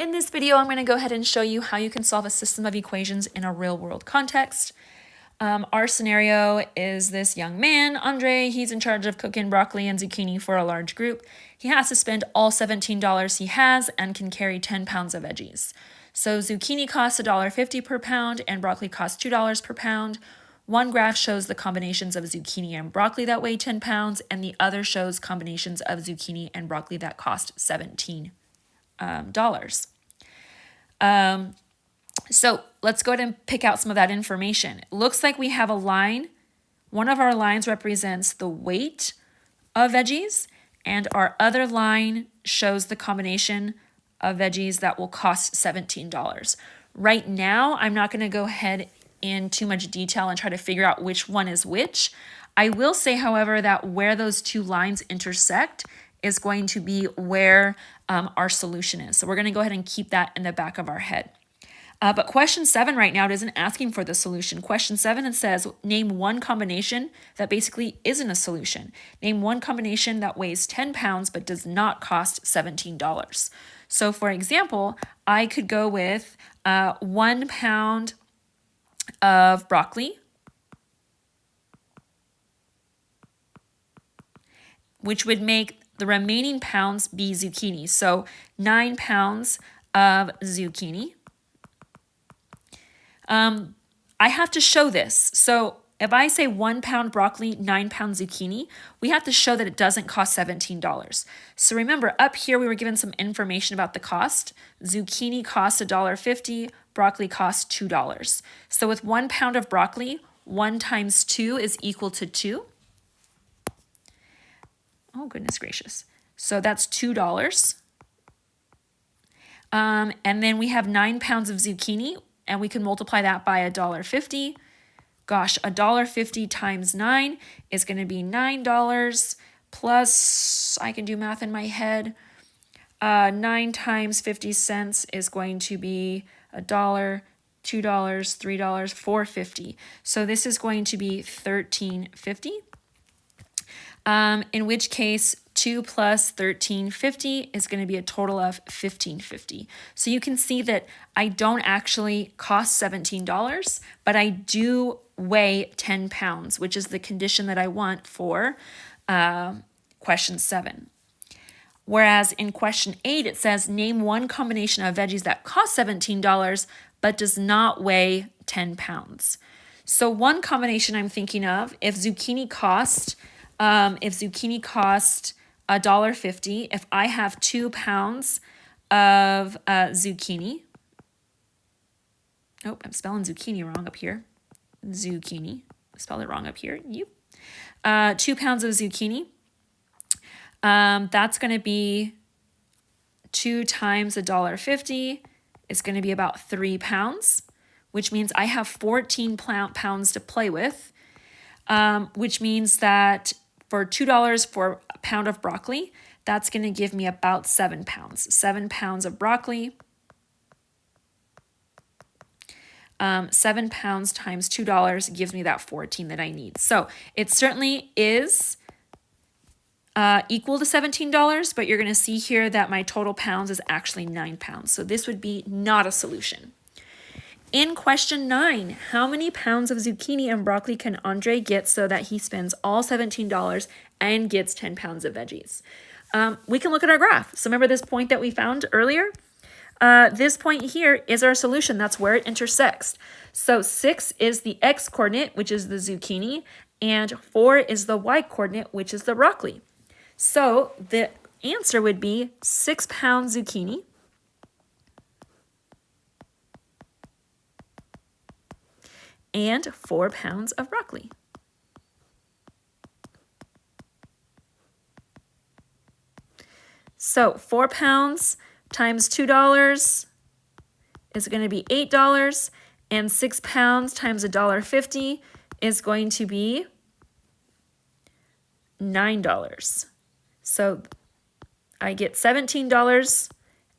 in this video, I'm going to go ahead and show you how you can solve a system of equations in a real world context. Our scenario is this young man, Andre. He's in charge of cooking broccoli and zucchini for a large group. He has to spend all $17 he has and can carry 10 pounds of veggies. So zucchini costs $1.50 per pound and broccoli costs $2 per pound. One graph shows the combinations of zucchini and broccoli that weigh 10 pounds, and the other shows combinations of zucchini and broccoli that cost $17. So let's go ahead and pick out some of that information. It looks like we have a line. One of our lines represents the weight of veggies, and our other line shows the combination of veggies that will cost $17. Right now, I'm not going to go ahead in too much detail and try to figure out which one is which. I will say, however, that where those two lines intersect is going to be where our solution is. So we're going to go ahead and keep that in the back of our head. But question 7 right now isn't asking for the solution. Question 7, it says, name one combination that basically isn't a solution. Name one combination that weighs 10 pounds but does not cost $17. So for example, I could go with 1 pound of broccoli, which would make the remaining pounds be zucchini. So 9 pounds of zucchini. I have to show this. So if I say 1 pound broccoli, 9 pound zucchini, we have to show that it doesn't cost $17. So remember, up here we were given some information about the cost. Zucchini costs $1.50, broccoli costs $2. So with 1 pound of broccoli, 1 times 2 is equal to 2. Oh, goodness gracious. So that's $2. And then we have 9 pounds of zucchini, and we can multiply that by $1.50. Gosh, $1.50 times 9 is going to be $9 plus, I can do math in my head, 9 times 50 cents is going to be $1, $2, $3, $4.50. So this is going to be $13.50. In which case 2 plus $13.50 is going to be a total of $15.50. So you can see that I don't actually cost $17, but I do weigh 10 pounds, which is the condition that I want for question 7. Whereas in question 8, it says, name one combination of veggies that cost $17 but does not weigh 10 pounds. So one combination I'm thinking of, if zucchini cost $1.50, if I have 2 pounds of zucchini, oh, I'm spelling zucchini wrong up here. Zucchini, spelled it wrong up here. 2 pounds of zucchini. That's going to be 2 times $1.50. It's going to be about 3 pounds, which means I have 14 pounds to play with, which means that for $2 for a pound of broccoli, that's going to give me about 7 pounds. 7 pounds of broccoli. 7 pounds times $2 gives me that 14 that I need. So it certainly is equal to $17, but you're going to see here that my total pounds is actually 9 pounds. So this would be not a solution. In question 9, how many pounds of zucchini and broccoli can Andre get so that he spends all $17 and gets 10 pounds of veggies? We can look at our graph. So remember this point that we found earlier? This point here is our solution. That's where it intersects. So 6 is the x coordinate, which is the zucchini, and 4 is the y coordinate, which is the broccoli. So the answer would be 6 pounds zucchini and 4 pounds of broccoli. So 4 pounds times $2 is going to be $8, and 6 pounds times $1.50 is going to be $9. So I get $17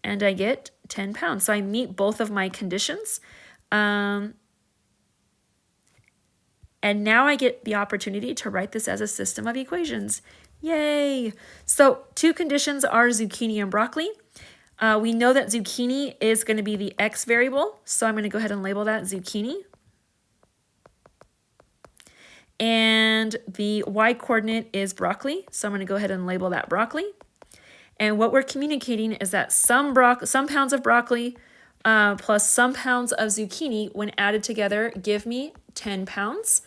and I get 10 pounds. So I meet both of my conditions. And now I get the opportunity to write this as a system of equations. Yay! So 2 conditions are zucchini and broccoli. We know that zucchini is going to be the x variable, so I'm going to go ahead and label that zucchini. And the y coordinate is broccoli, so I'm going to go ahead and label that broccoli. And what we're communicating is that some pounds of broccoli plus some pounds of zucchini, when added together, give me 10 pounds.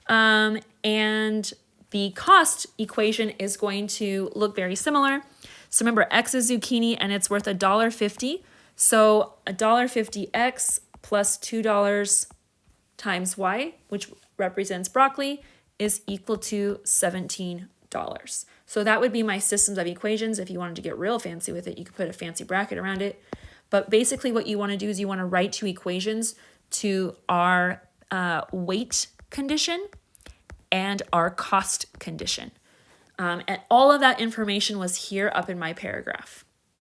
And the cost equation is going to look very similar. So remember, x is zucchini and it's worth $1.50. So $1.50 x plus $2 times y, which represents broccoli, is equal to $17. So that would be my systems of equations. If you wanted to get real fancy with it, you could put a fancy bracket around it. But basically what you want to do is you want to write two equations to our weight condition and our cost condition. And all of that information was here up in my paragraph.